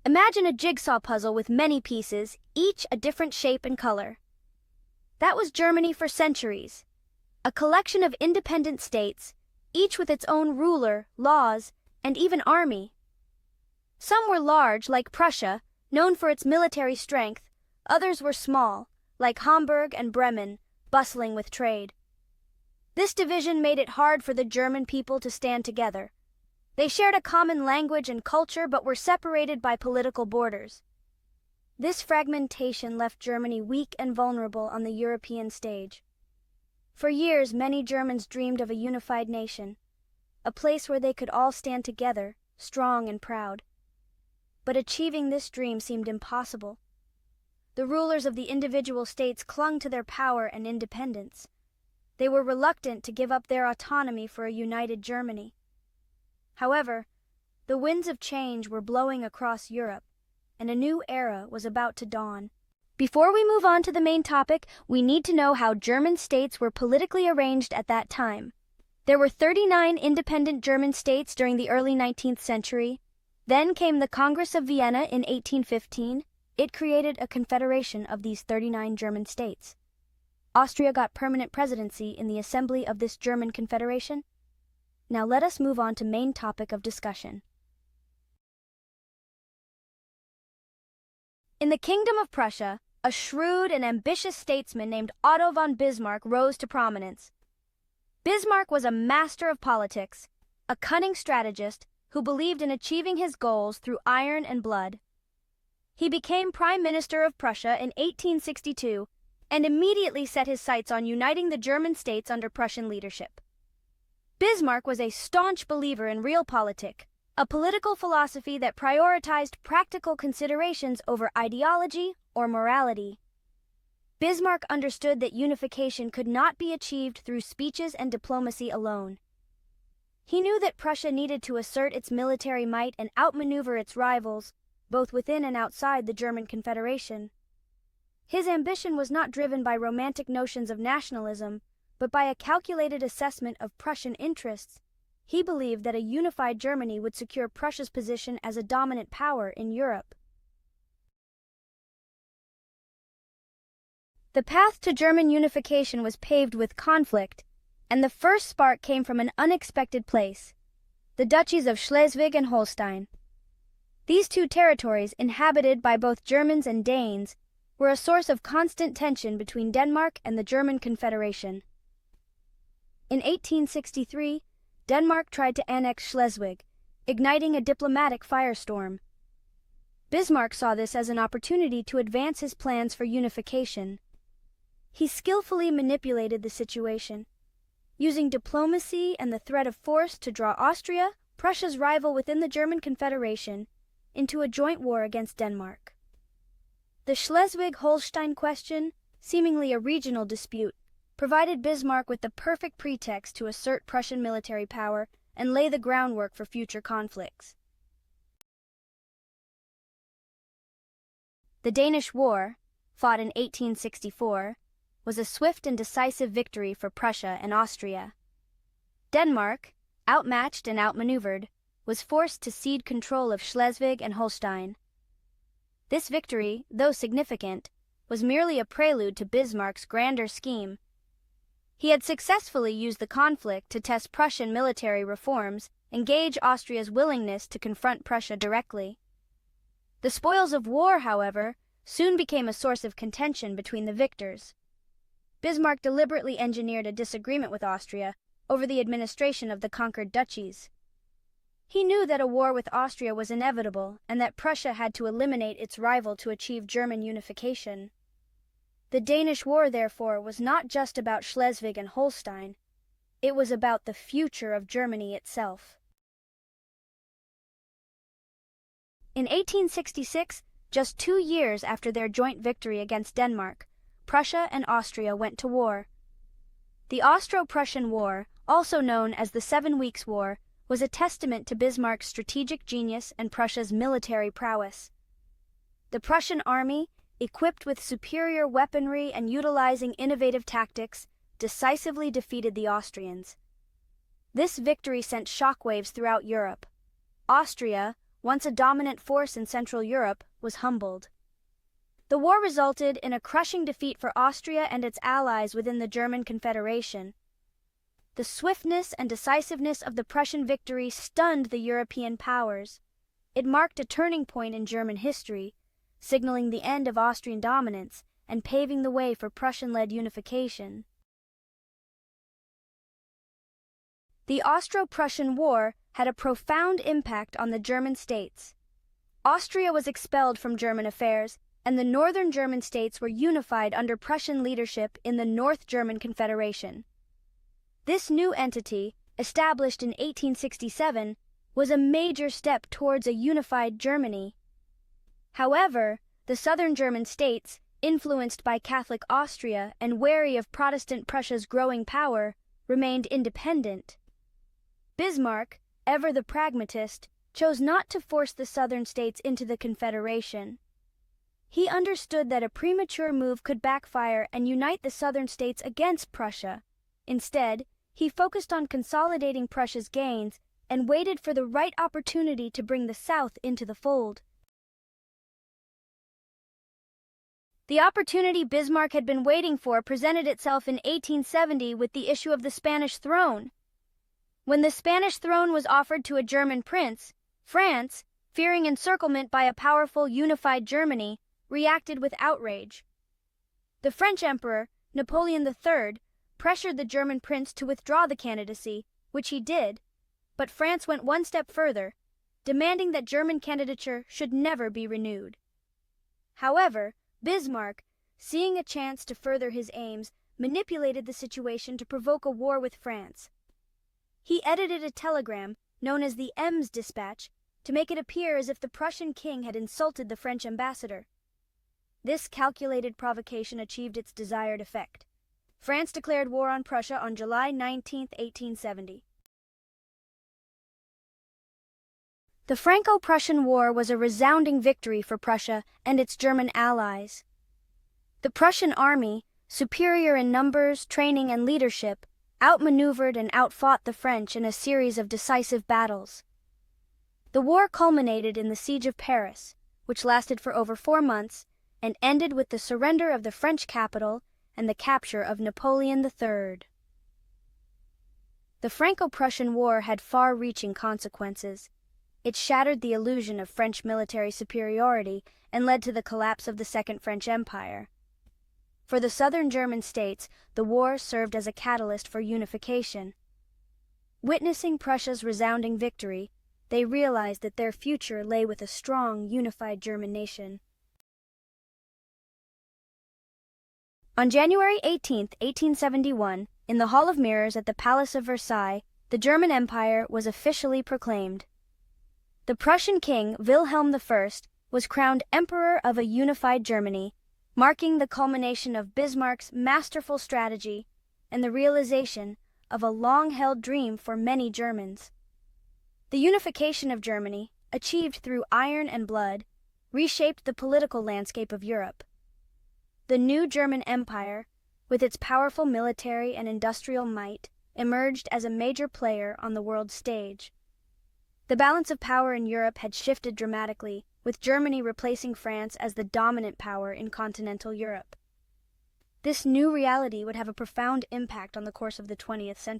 Imagine a jigsaw puzzle with many pieces, each a different shape and color. That was Germany for centuries, a collection of independent states, each with its own ruler, laws, and even army. Some were large, like Prussia, known for its military strength. Others were small, like Hamburg and Bremen, bustling with trade. This division made it hard for the German people to stand together. They shared a common language and culture but were separated by political borders. This fragmentation left Germany weak and vulnerable on the European stage. For years, many Germans dreamed of a unified nation, a place where they could all stand together, strong and proud. But achieving this dream seemed impossible. The rulers of the individual states clung to their power and independence. They were reluctant to give up their autonomy for a united Germany. However, the winds of change were blowing across Europe, and a new era was about to dawn. Before we move on to the main topic, we need to know how German states were politically arranged at that time. There were 39 independent German states during the early 19th century. Then came the Congress of Vienna in 1815. It created a confederation of these 39 German states. Austria got permanent presidency in the assembly of this German confederation. Now let us move on to main topic of discussion. In the Kingdom of Prussia, a shrewd and ambitious statesman named Otto von Bismarck rose to prominence. Bismarck was a master of politics, a cunning strategist who believed in achieving his goals through iron and blood. He became Prime Minister of Prussia in 1862 and immediately set his sights on uniting the German states under Prussian leadership. Bismarck was a staunch believer in realpolitik, a political philosophy that prioritized practical considerations over ideology or morality. Bismarck understood that unification could not be achieved through speeches and diplomacy alone. He knew that Prussia needed to assert its military might and outmaneuver its rivals, both within and outside the German Confederation. His ambition was not driven by romantic notions of nationalism, but by a calculated assessment of Prussian interests. He believed that a unified Germany would secure Prussia's position as a dominant power in Europe. The path to German unification was paved with conflict, and the first spark came from an unexpected place: the duchies of Schleswig and Holstein. These two territories, inhabited by both Germans and Danes, were a source of constant tension between Denmark and the German Confederation. In 1863, Denmark tried to annex Schleswig, igniting a diplomatic firestorm. Bismarck saw this as an opportunity to advance his plans for unification. He skillfully manipulated the situation, using diplomacy and the threat of force to draw Austria, Prussia's rival within the German Confederation, into a joint war against Denmark. The Schleswig-Holstein question, seemingly a regional dispute, provided Bismarck with the perfect pretext to assert Prussian military power and lay the groundwork for future conflicts. The Danish War, fought in 1864, was a swift and decisive victory for Prussia and Austria. Denmark, outmatched and outmaneuvered, was forced to cede control of Schleswig and Holstein. This victory, though significant, was merely a prelude to Bismarck's grander scheme. He had successfully used the conflict to test Prussian military reforms and gauge Austria's willingness to confront Prussia directly. The spoils of war, however, soon became a source of contention between the victors. Bismarck deliberately engineered a disagreement with Austria over the administration of the conquered duchies. He knew that a war with Austria was inevitable and that Prussia had to eliminate its rival to achieve German unification. The Danish War, therefore, was not just about Schleswig and Holstein. It was about the future of Germany itself. In 1866, just 2 years after their joint victory against Denmark, Prussia and Austria went to war. The Austro-Prussian War, also known as the 7 Weeks' War, was a testament to Bismarck's strategic genius and Prussia's military prowess. The Prussian army, equipped with superior weaponry and utilizing innovative tactics, decisively defeated the Austrians. This victory sent shockwaves throughout Europe. Austria, once a dominant force in Central Europe, was humbled. The war resulted in a crushing defeat for Austria and its allies within the German Confederation. The swiftness and decisiveness of the Prussian victory stunned the European powers. It marked a turning point in German history, signaling the end of Austrian dominance and paving the way for Prussian-led unification. The Austro-Prussian War had a profound impact on the German states. Austria was expelled from German affairs, and the northern German states were unified under Prussian leadership in the North German Confederation. This new entity, established in 1867, was a major step towards a unified Germany. However, the southern German states, influenced by Catholic Austria and wary of Protestant Prussia's growing power, remained independent. Bismarck, ever the pragmatist, chose not to force the southern states into the Confederation. He understood that a premature move could backfire and unite the southern states against Prussia. Instead, he focused on consolidating Prussia's gains and waited for the right opportunity to bring the South into the fold. The opportunity Bismarck had been waiting for presented itself in 1870 with the issue of the Spanish throne. When the Spanish throne was offered to a German prince, France, fearing encirclement by a powerful, unified Germany, reacted with outrage. The French Emperor, Napoleon III, pressured the German prince to withdraw the candidacy, which he did, but France went one step further, demanding that German candidature should never be renewed. However, Bismarck, seeing a chance to further his aims, manipulated the situation to provoke a war with France. He edited a telegram, known as the Ems dispatch, to make it appear as if the Prussian king had insulted the French ambassador. This calculated provocation achieved its desired effect. France declared war on Prussia on July 19, 1870. The Franco-Prussian War was a resounding victory for Prussia and its German allies. The Prussian army, superior in numbers, training, and leadership, outmaneuvered and outfought the French in a series of decisive battles. The war culminated in the Siege of Paris, which lasted for over 4 months, and ended with the surrender of the French capital and the capture of Napoleon III. The Franco-Prussian War had far-reaching consequences. It shattered the illusion of French military superiority and led to the collapse of the Second French Empire. For the southern German states, the war served as a catalyst for unification. Witnessing Prussia's resounding victory, they realized that their future lay with a strong, unified German nation. On January 18, 1871, in the Hall of Mirrors at the Palace of Versailles, the German Empire was officially proclaimed. The Prussian king, Wilhelm I, was crowned Emperor of a unified Germany, marking the culmination of Bismarck's masterful strategy and the realization of a long-held dream for many Germans. The unification of Germany, achieved through iron and blood, reshaped the political landscape of Europe. The new German Empire, with its powerful military and industrial might, emerged as a major player on the world stage. The balance of power in Europe had shifted dramatically, with Germany replacing France as the dominant power in continental Europe. This new reality would have a profound impact on the course of the 20th century.